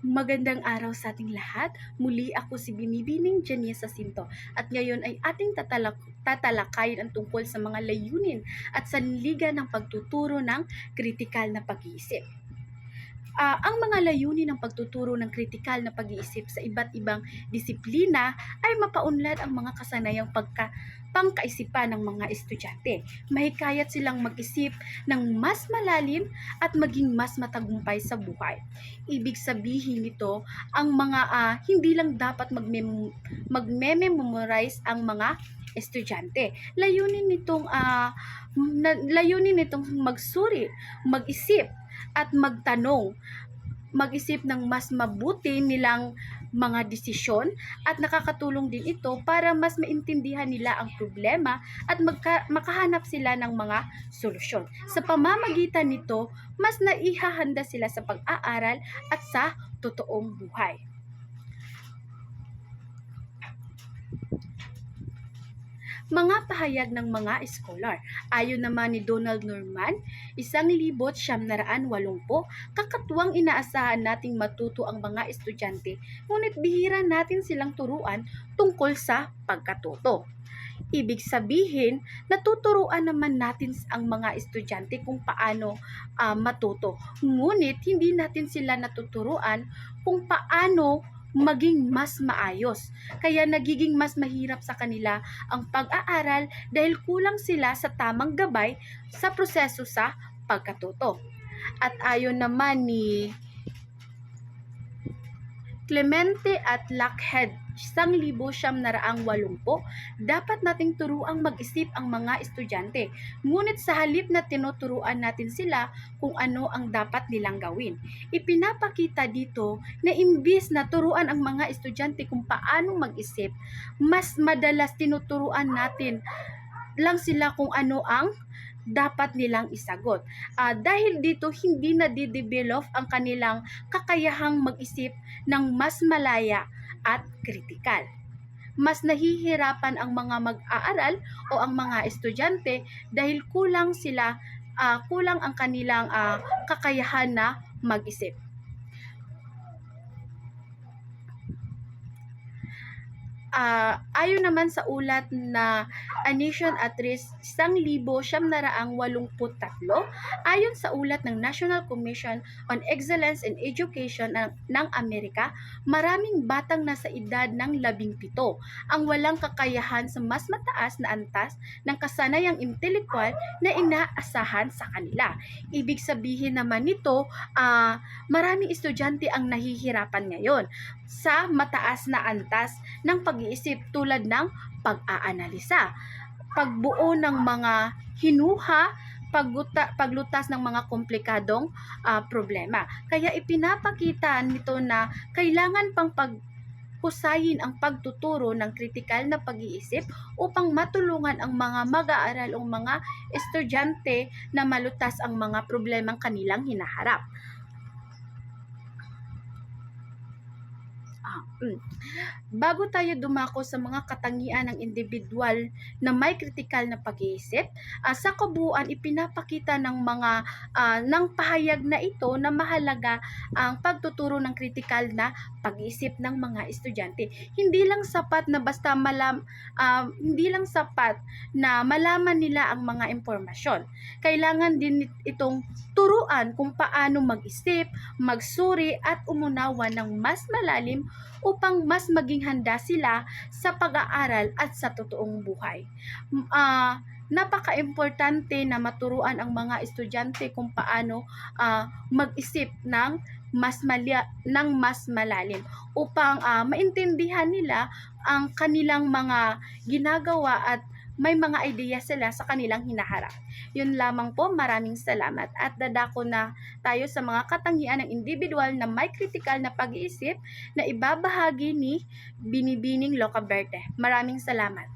Magandang araw sa ating lahat. Muli ako si Binibining Jania Jacinto at ngayon ay ating tatalakayin ang tungkol sa mga layunin at sanligan ng pagtuturo ng kritikal na pag-iisip. Ang mga layunin ng pagtuturo ng kritikal na pag-iisip sa iba't ibang disiplina ay mapaunlad ang mga kasanayang pangkaisipan ng mga estudyante. Mahikayat silang mag-isip ng mas malalim at maging mas matagumpay sa buhay. Ibig sabihin nito, ang mga hindi lang dapat magme-memorize ang mga estudyante. Layunin nitong magsuri, mag-isip at mag-isip ng mas mabuti nilang mga desisyon at nakakatulong din ito para mas maintindihan nila ang problema at makahanap sila ng mga solusyon. Sa pamamagitan nito, mas naihahanda sila sa pag-aaral at sa totoong buhay. Mga pahayag ng mga scholar. Ayon naman ni Donald Norman, 1980, kakatuwang inaasahan nating matuto ang mga estudyante, ngunit bihira natin silang turuan tungkol sa pagkatuto. Ibig sabihin, natuturuan naman natin ang mga estudyante kung paano matuto. Ngunit hindi natin sila natuturuan kung paano maging mas maayos. Kaya nagiging mas mahirap sa kanila ang pag-aaral dahil kulang sila sa tamang gabay sa proseso sa pagkatuto. At ayon naman ni Clemente at Lockhead, 1980, dapat nating turuang mag-isip ang mga estudyante. Ngunit sa halip na tinuturuan natin sila kung ano ang dapat nilang gawin, ipinapakita dito na imbis na turuan ang mga estudyante kung paano mag-isip, mas madalas tinuturuan natin lang sila kung ano ang dapat nilang isagot. Dahil dito, hindi na di-develop ang kanilang kakayahang mag-isip ng mas malaya at kritikal. Mas nahihirapan ang mga mag-aaral o ang mga estudyante dahil kulang ang kanilang kakayahan na mag-isip. Ayon naman sa ulat na A Nation at Risk 1983, ayon sa ulat ng National Commission on Excellence in Education ng Amerika, maraming batang nasa edad ng 17 ang walang kakayahan sa mas mataas na antas ng kasanayang intelektual na inaasahan sa kanila. Ibig sabihin naman nito, maraming estudyante ang nahihirapan ngayon sa mataas na antas ng pag-iisip tulad ng pag-aanalisa, pagbuo ng mga hinuha, paglutas ng mga komplikadong problema. Kaya ipinapakita nito na kailangan pang husayin ang pagtuturo ng kritikal na pag-iisip upang matulungan ang mga mag-aaral o mga estudyante na malutas ang mga problemang kanilang hinaharap. Bago tayo dumako sa mga katangian ng individual na may kritikal na pag-iisip, sa kabuuan ipinapakita ng ng pahayag na ito na mahalaga ang pagtuturo ng kritikal na pag-iisip ng mga estudyante. Hindi lang sapat na malaman nila ang mga impormasyon. Kailangan din itong turuan kung paano mag-isip, magsuri at umunawa ng mas malalim upang mas maging handa sila sa pag-aaral at sa totoong buhay. Napaka-importante na maturuan ang mga estudyante kung paano mag-isip ng mas malalim upang maintindihan nila ang kanilang mga ginagawa at may mga ideya sila sa kanilang hinaharap. Yun lamang po, maraming salamat at dadako na tayo sa mga katangian ng individual na may kritikal na pag-iisip na ibabahagi ni Binibining Locaverte. Maraming salamat.